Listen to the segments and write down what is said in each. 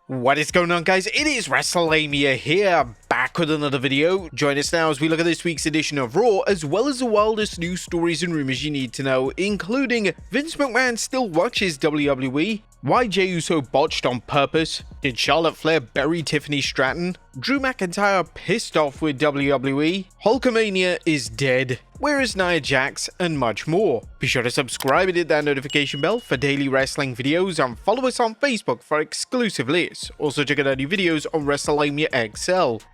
What is going on, guys? It is Wrestlelamia here, back with another video. Join us now as we look at this week's edition of Raw, as well as the wildest news stories and rumors you need to know, including Vince McMahon still watches WWE, why Jey Uso botched on purpose, did Charlotte Flair bury Tiffany Stratton, Drew McIntyre pissed off with WWE, Hulkamania is dead, where is Nia Jax, and much more. Be sure to subscribe and hit that notification bell for daily wrestling videos, and follow us on Facebook for exclusive lists. Also check out our new videos on Wrestlelamia XL.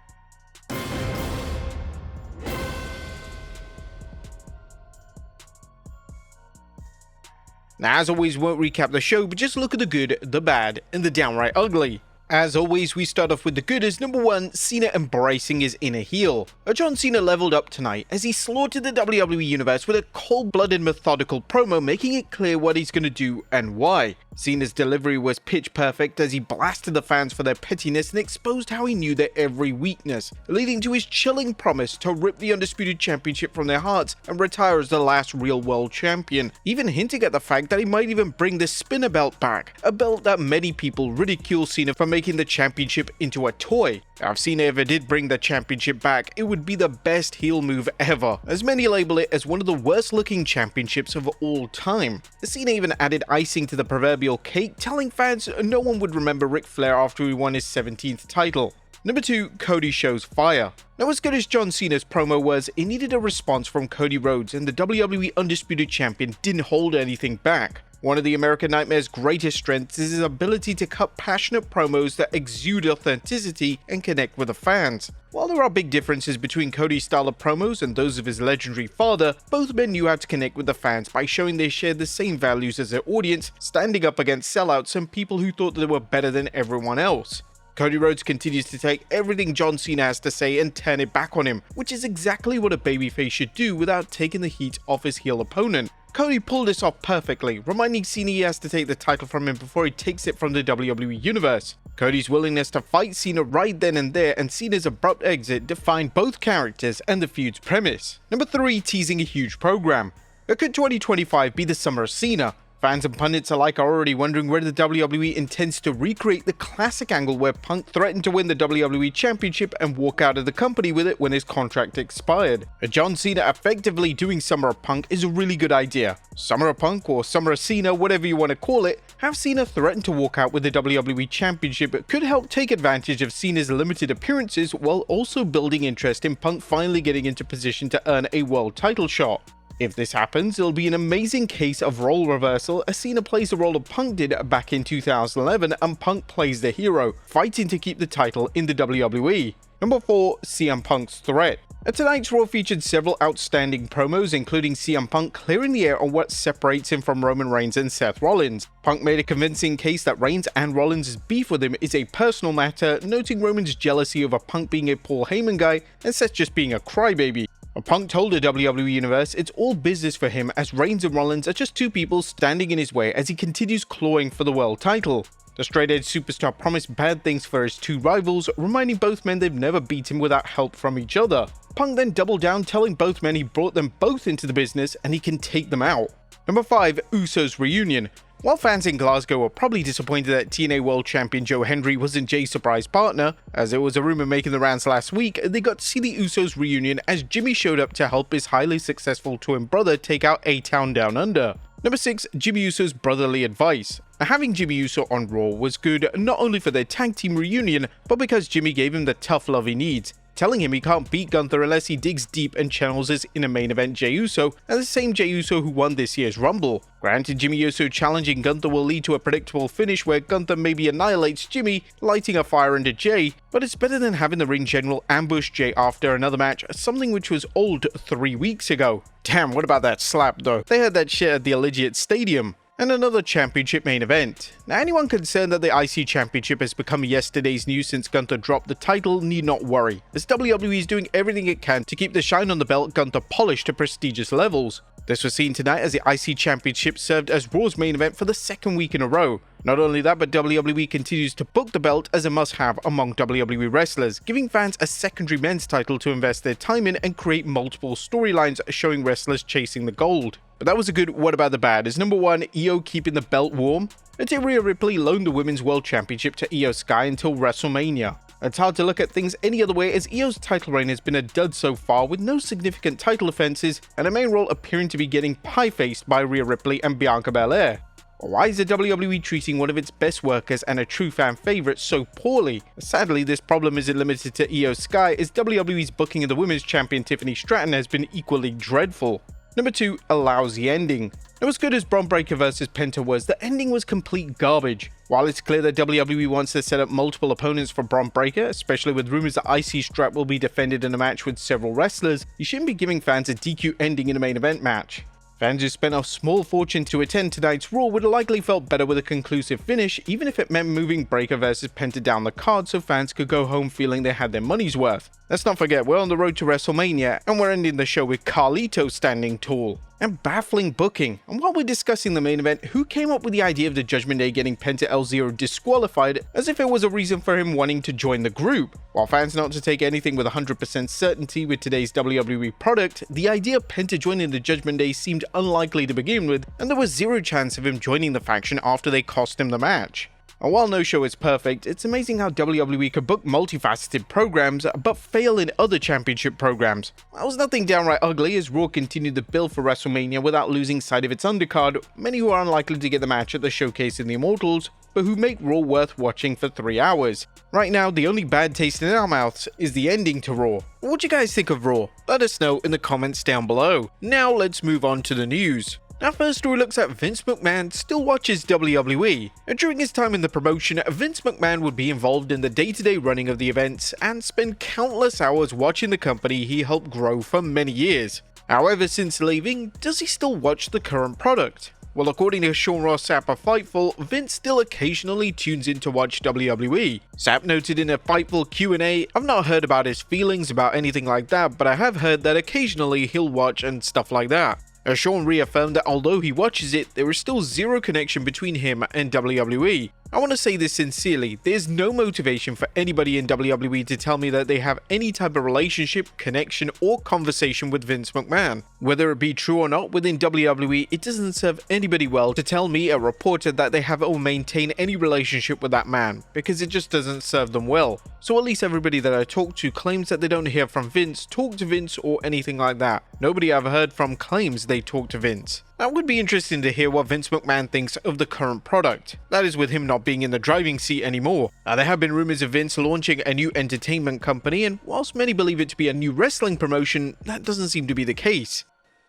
Now, as always, we won't recap the show, but just look at the good, the bad, and the downright ugly. As always, we start off with the good as number 1, Cena embracing his inner heel. John Cena leveled up tonight as he slaughtered the WWE Universe with a cold-blooded methodical promo, making it clear what he's going to do and why. Cena's delivery was pitch perfect as he blasted the fans for their pettiness and exposed how he knew their every weakness, leading to his chilling promise to rip the Undisputed Championship from their hearts and retire as the last real world champion, even hinting at the fact that he might even bring the spinner belt back, a belt that many people ridicule Cena for making the championship into a toy. Now, if Cena ever did bring the championship back, it would be the best heel move ever, as many label it as one of the worst looking championships of all time. Cena even added icing to the proverbial cake, telling fans no one would remember Ric Flair after he won his 17th title. Number 2, Cody shows fire. Now, as good as John Cena's promo was, it needed a response from Cody Rhodes, and the WWE Undisputed Champion didn't hold anything back. One of the American Nightmare's greatest strengths is his ability to cut passionate promos that exude authenticity and connect with the fans. While there are big differences between Cody's style of promos and those of his legendary father, both men knew how to connect with the fans by showing they shared the same values as their audience, standing up against sellouts and people who thought they were better than everyone else. Cody Rhodes continues to take everything John Cena has to say and turn it back on him, which is exactly what a babyface should do without taking the heat off his heel opponent. Cody pulled this off perfectly, reminding Cena he has to take the title from him before he takes it from the WWE Universe. Cody's willingness to fight Cena right then and there and Cena's abrupt exit defined both characters and the feud's premise. Number 3, teasing a huge program. Could 2025 be the summer of Cena? Fans and pundits alike are already wondering whether the WWE intends to recreate the classic angle where Punk threatened to win the WWE Championship and walk out of the company with it when his contract expired. John Cena effectively doing Summer of Punk is a really good idea. Summer of Punk or Summer of Cena, whatever you want to call it, have Cena threaten to walk out with the WWE Championship could help take advantage of Cena's limited appearances while also building interest in Punk finally getting into position to earn a world title shot. If this happens, it'll be an amazing case of role reversal as Cena plays the role of Punk did back in 2011 and Punk plays the hero, fighting to keep the title in the WWE. Number 4, CM Punk's threat. Tonight's Raw featured several outstanding promos, including CM Punk clearing the air on what separates him from Roman Reigns and Seth Rollins. Punk made a convincing case that Reigns and Rollins' beef with him is a personal matter, noting Roman's jealousy over Punk being a Paul Heyman guy and Seth just being a crybaby. Punk told the WWE Universe it's all business for him as Reigns and Rollins are just two people standing in his way as he continues clawing for the world title. The straight-edge superstar promised bad things for his two rivals, reminding both men they've never beat him without help from each other. Punk then doubled down, telling both men he brought them both into the business and he can take them out. Number 5, Usos reunion. While fans in Glasgow were probably disappointed that TNA World Champion Joe Hendry wasn't Jey's surprise partner, as there was a rumor making the rounds last week, they got to see the Usos reunion as Jimmy showed up to help his highly successful twin brother take out A-Town Down Under. Number 6, Jimmy Uso's brotherly advice. Now, having Jimmy Uso on Raw was good not only for their tag team reunion, but because Jimmy gave him the tough love he needs, telling him he can't beat Gunther unless he digs deep and channels his inner main event Jey Uso, and the same Jey Uso who won this year's Rumble. Granted, Jimmy Uso challenging Gunther will lead to a predictable finish where Gunther maybe annihilates Jimmy, lighting a fire under Jey, but it's better than having the ring general ambush Jey after another match, something which was old 3 weeks ago. Damn, what about that slap though? They had that shit at the Allegiant Stadium. And another championship main event. Now, anyone concerned that the IC Championship has become yesterday's news since Gunther dropped the title need not worry, as WWE is doing everything it can to keep the shine on the belt Gunther polished to prestigious levels. This was seen tonight as the IC Championship served as Raw's main event for the second week in a row. Not only that, but WWE continues to book the belt as a must-have among WWE wrestlers, giving fans a secondary men's title to invest their time in and create multiple storylines showing wrestlers chasing the gold. But that was a good what about the bad. Is number 1, Io keeping the belt warm? Rhea Ripley loaned the Women's World Championship to Io Sky until WrestleMania. It's hard to look at things any other way, as Io's title reign has been a dud so far, with no significant title offenses and a main role appearing to be getting pie-faced by Rhea Ripley and Bianca Belair. Why is the WWE treating one of its best workers and a true fan favorite so poorly? Sadly, this problem isn't limited to Io Sky, as WWE's booking of the women's champion Tiffany Stratton has been equally dreadful. Number 2, a lousy ending. Now, as good as Bron Breakker vs Penta was, the ending was complete garbage. While it's clear that WWE wants to set up multiple opponents for Bron Breakker, especially with rumors that IC strap will be defended in a match with several wrestlers, you shouldn't be giving fans a DQ ending in a main event match. Fans who spent a small fortune to attend tonight's Raw would have likely felt better with a conclusive finish, even if it meant moving Breakker vs Penta down the card so fans could go home feeling they had their money's worth. Let's not forget, we're on the road to WrestleMania, and we're ending the show with Carlito standing tall. And baffling booking. And while we're discussing the main event, who came up with the idea of the Judgment Day getting Penta El-Zero disqualified as if it was a reason for him wanting to join the group? While fans not to take anything with 100% certainty with today's WWE product, the idea of Penta joining the Judgment Day seemed unlikely to begin with, and there was zero chance of him joining the faction after they cost him the match. And while no show is perfect, it's amazing how WWE could book multifaceted programs but fail in other championship programs. That was nothing downright ugly, as Raw continued the build for WrestleMania without losing sight of its undercard, many who are unlikely to get the match at the Showcase in the Immortals, but who make Raw worth watching for 3 hours. Right now, the only bad taste in our mouths is the ending to Raw. What do you guys think of Raw? Let us know in the comments down below. Now let's move on to the news. Our first story looks at Vince McMahon still watches WWE. And during his time in the promotion, Vince McMahon would be involved in the day-to-day running of the events and spend countless hours watching the company he helped grow for many years. However, since leaving, does he still watch the current product? Well, according to Sean Ross Sapp of Fightful, Vince still occasionally tunes in to watch WWE. Sapp noted in a Fightful Q&A, "I've not heard about his feelings about anything like that, but I have heard that occasionally he'll watch and stuff like that." Sean reaffirmed that although he watches it, there is still zero connection between him and WWE. I want to say this sincerely, there's no motivation for anybody in WWE to tell me that they have any type of relationship, connection, or conversation with Vince McMahon. Whether it be true or not, within WWE, it doesn't serve anybody well to tell me, a reporter, that they have or maintain any relationship with that man, because it just doesn't serve them well. So at least everybody that I talk to claims that they don't hear from Vince, talk to Vince, or anything like that. Nobody I've heard from claims they talk to Vince. That would be interesting to hear what Vince McMahon thinks of the current product. That is, with him not being in the driving seat anymore. Now, there have been rumors of Vince launching a new entertainment company, and whilst many believe it to be a new wrestling promotion, that doesn't seem to be the case.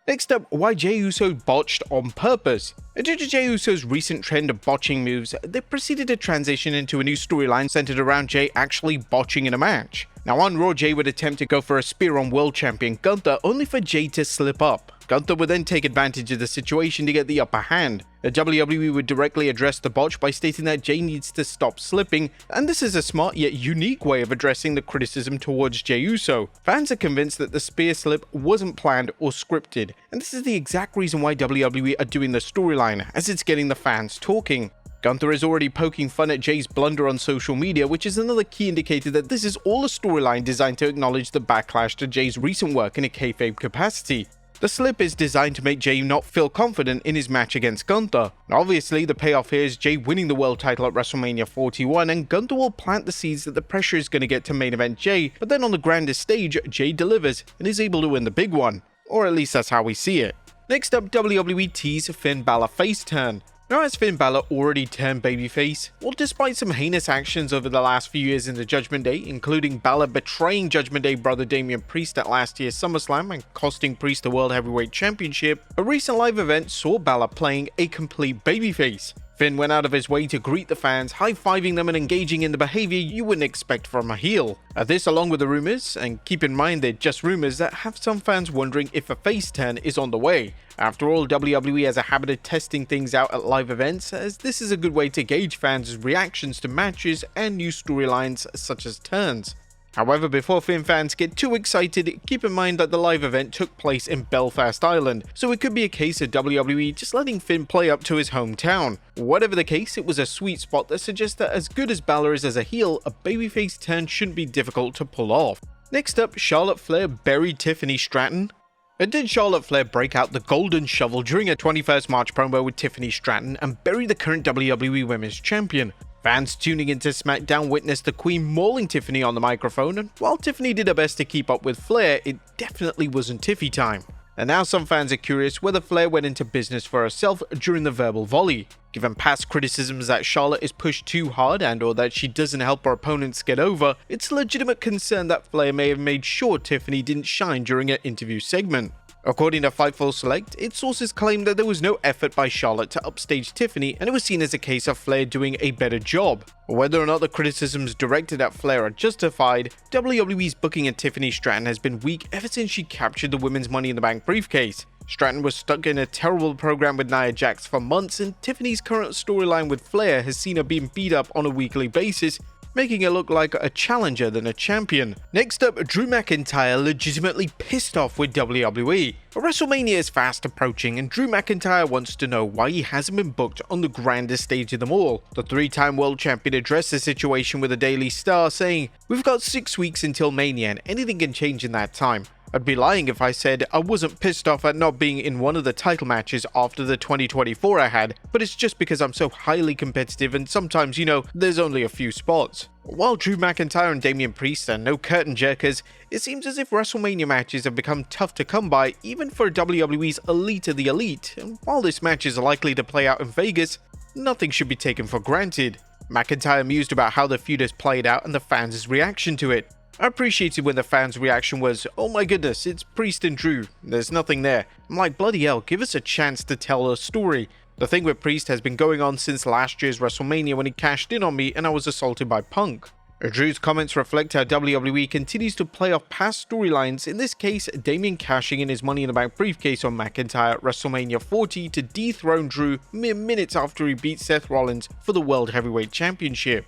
Next up, why Jey Uso botched on purpose. Due to Jey Uso's recent trend of botching moves, they proceeded to transition into a new storyline centered around Jey actually botching in a match. Now, on Raw, Jey would attempt to go for a spear on world champion Gunther, only for Jey to slip up. Gunther would then take advantage of the situation to get the upper hand. The WWE would directly address the botch by stating that Jey needs to stop slipping, and this is a smart yet unique way of addressing the criticism towards Jey Uso. Fans are convinced that the spear slip wasn't planned or scripted, and this is the exact reason why WWE are doing the storyline, as it's getting the fans talking. Gunther is already poking fun at Jey's blunder on social media, which is another key indicator that this is all a storyline designed to acknowledge the backlash to Jey's recent work in a kayfabe capacity. The slip is designed to make Jey not feel confident in his match against Gunther. Obviously, the payoff here is Jey winning the world title at WrestleMania 41, and Gunther will plant the seeds that the pressure is going to get to main event Jey, but then on the grandest stage, Jey delivers and is able to win the big one. Or at least that's how we see it. Next up, WWE Tease Finn Balor face turn. Now, has Finn Balor already turned babyface? Well, despite some heinous actions over the last few years in the Judgment Day, including Balor betraying Judgment Day brother Damian Priest at last year's SummerSlam and costing Priest the World Heavyweight Championship, a recent live event saw Balor playing a complete babyface. Finn went out of his way to greet the fans, high-fiving them and engaging in the behavior you wouldn't expect from a heel. This, along with the rumors, and keep in mind they're just rumors, that have some fans wondering if a face turn is on the way. After all, WWE has a habit of testing things out at live events, as this is a good way to gauge fans' reactions to matches and new storylines such as turns. However, before Finn fans get too excited, keep in mind that the live event took place in Belfast, Ireland, so it could be a case of WWE just letting Finn play up to his hometown. Whatever the case, it was a sweet spot that suggests that as good as Balor is as a heel, a babyface turn shouldn't be difficult to pull off. Next up, Charlotte Flair buried Tiffany Stratton. And did Charlotte Flair break out the golden shovel during a 21st March promo with Tiffany Stratton and bury the current WWE Women's Champion? Fans tuning into SmackDown witnessed the Queen mauling Tiffany on the microphone, and while Tiffany did her best to keep up with Flair, it definitely wasn't Tiffy time. And now some fans are curious whether Flair went into business for herself during the verbal volley. Given past criticisms that Charlotte is pushed too hard and or that she doesn't help her opponents get over, it's a legitimate concern that Flair may have made sure Tiffany didn't shine during her interview segment. According to Fightful Select, its sources claim that there was no effort by Charlotte to upstage Tiffany and it was seen as a case of Flair doing a better job. Whether or not the criticisms directed at Flair are justified, WWE's booking of Tiffany Stratton has been weak ever since she captured the Women's Money in the Bank briefcase. Stratton was stuck in a terrible program with Nia Jax for months, and Tiffany's current storyline with Flair has seen her being beat up on a weekly basis, making it look like a challenger than a champion. Next up, Drew McIntyre legitimately pissed off with WWE. WrestleMania is fast approaching and Drew McIntyre wants to know why he hasn't been booked on the grandest stage of them all. The three-time world champion addressed the situation with a Daily Star, saying, "We've got 6 weeks until Mania and anything can change in that time. I'd be lying if I said I wasn't pissed off at not being in one of the title matches after the 2024 I had, but it's just because I'm so highly competitive and sometimes, there's only a few spots." While Drew McIntyre and Damian Priest are no curtain jerkers, it seems as if WrestleMania matches have become tough to come by even for WWE's elite of the elite, and while this match is likely to play out in Vegas, nothing should be taken for granted. McIntyre mused about how the feud has played out and the fans' reaction to it. "I appreciated when the fans' reaction was, 'Oh my goodness, it's Priest and Drew, there's nothing there.' I'm like, bloody hell, give us a chance to tell a story. The thing with Priest has been going on since last year's WrestleMania when he cashed in on me and I was assaulted by Punk." Drew's comments reflect how WWE continues to play off past storylines, in this case, Damian cashing in his Money in the Bank briefcase on McIntyre at WrestleMania 40 to dethrone Drew mere minutes after he beat Seth Rollins for the World Heavyweight Championship.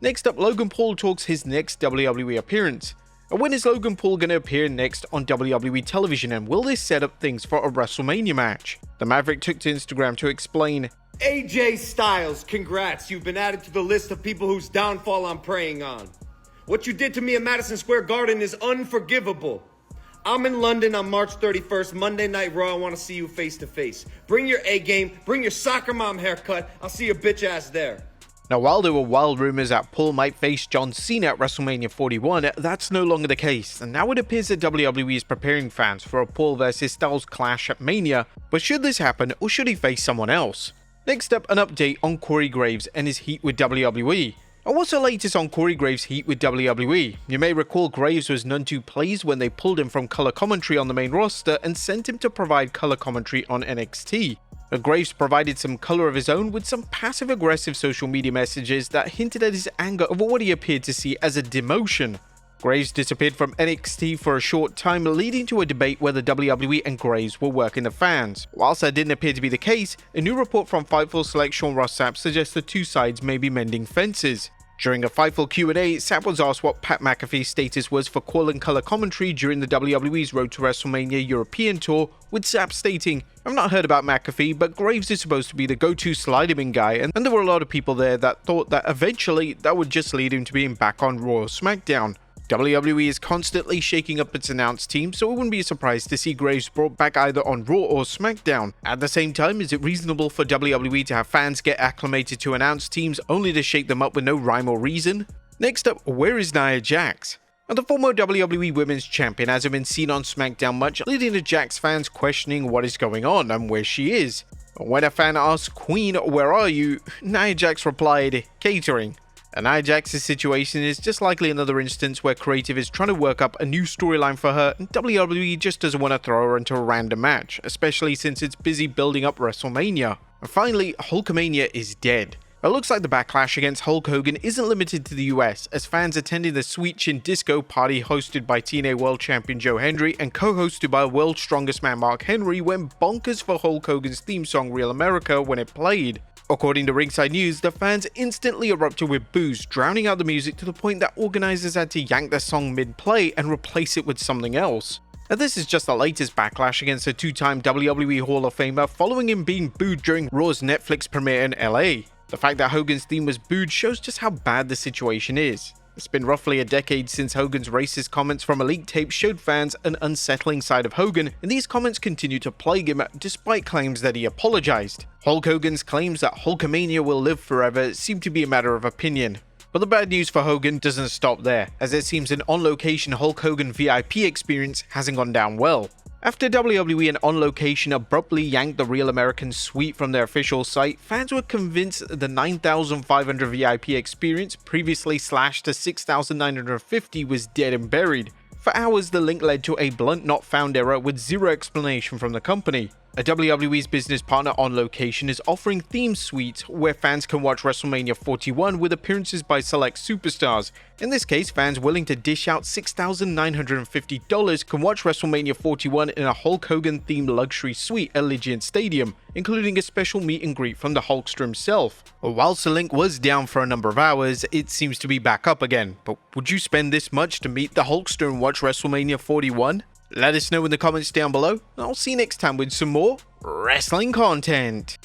Next up, Logan Paul talks his next WWE appearance. When is Logan Paul going to appear next on WWE television, and will this set up things for a WrestleMania match? The Maverick took to Instagram to explain, "AJ Styles, congrats, you've been added to the list of people whose downfall I'm preying on. What you did to me at Madison Square Garden is unforgivable. I'm in London on March 31st, Monday Night Raw. I want to see you face to face. Bring your A game, bring your soccer mom haircut, I'll see your bitch ass there." Now, while there were wild rumors that Paul might face John Cena at WrestleMania 41, that's no longer the case, and now it appears that WWE is preparing fans for a Paul vs Styles clash at Mania, but should this happen, or should he face someone else? Next up, an update on Corey Graves and his heat with WWE. And what's the latest on Corey Graves' heat with WWE? You may recall Graves was none too pleased when they pulled him from color commentary on the main roster and sent him to provide color commentary on NXT. Graves provided some color of his own with some passive-aggressive social media messages that hinted at his anger over what he appeared to see as a demotion. Graves disappeared from NXT for a short time, leading to a debate whether WWE and Graves were working the fans. Whilst that didn't appear to be the case, a new report from Fightful Select Sean Ross Sapp suggests the two sides may be mending fences. During a Fightful Q&A, Sapp was asked what Pat McAfee's status was for calling color commentary during the WWE's Road to WrestleMania European Tour, with Sapp stating, "I've not heard about McAfee, but Graves is supposed to be the go-to slide-him-in guy, and there were a lot of people there that thought that eventually that would just lead him to being back on Raw or SmackDown." WWE is constantly shaking up its announced team, so it wouldn't be surprised to see Graves brought back either on Raw or SmackDown. At the same time, is it reasonable for WWE to have fans get acclimated to announced teams only to shake them up with no rhyme or reason? Next up, where is Nia Jax? The former WWE Women's Champion hasn't been seen on SmackDown much, leading to Jax fans questioning what is going on and where she is. When a fan asked Queen, "Where are you?" Nia Jax replied, "Catering." And Nia Jax's situation is just likely another instance where creative is trying to work up a new storyline for her and WWE just doesn't want to throw her into a random match, especially since it's busy building up WrestleMania. And finally, Hulkamania Is Dead. It looks like the backlash against Hulk Hogan isn't limited to the US, as fans attending the Sweet Chin Disco party hosted by TNA World Champion Joe Hendry and co-hosted by World's Strongest Man Mark Henry went bonkers for Hulk Hogan's theme song Real America when it played. According to Ringside News, the fans instantly erupted with boos, drowning out the music to the point that organizers had to yank the song mid-play and replace it with something else. Now, this is just the latest backlash against a two-time WWE Hall of Famer following him being booed during Raw's Netflix premiere in LA. The fact that Hogan's theme was booed shows just how bad the situation is. It's been roughly a decade since Hogan's racist comments from a leaked tape showed fans an unsettling side of Hogan, and these comments continue to plague him despite claims that he apologized. Hulk Hogan's claims that Hulkamania will live forever seem to be a matter of opinion. But the bad news for Hogan doesn't stop there, as it seems an on-location Hulk Hogan VIP experience hasn't gone down well. After WWE and On Location abruptly yanked the Real American suite from their official site, fans were convinced the 9,500 VIP experience, previously slashed to 6,950, was dead and buried. For hours, the link led to a blunt not found error with zero explanation from the company. A WWE's business partner On Location is offering theme suites where fans can watch WrestleMania 41 with appearances by select superstars. In this case, fans willing to dish out $6,950 can watch WrestleMania 41 in a Hulk Hogan themed luxury suite at Allegiant Stadium, including a special meet and greet from the Hulkster himself. Whilst the link was down for a number of hours, it seems to be back up again. But would you spend this much to meet the Hulkster and watch WrestleMania 41? Let us know in the comments down below, and I'll see you next time with some more wrestling content.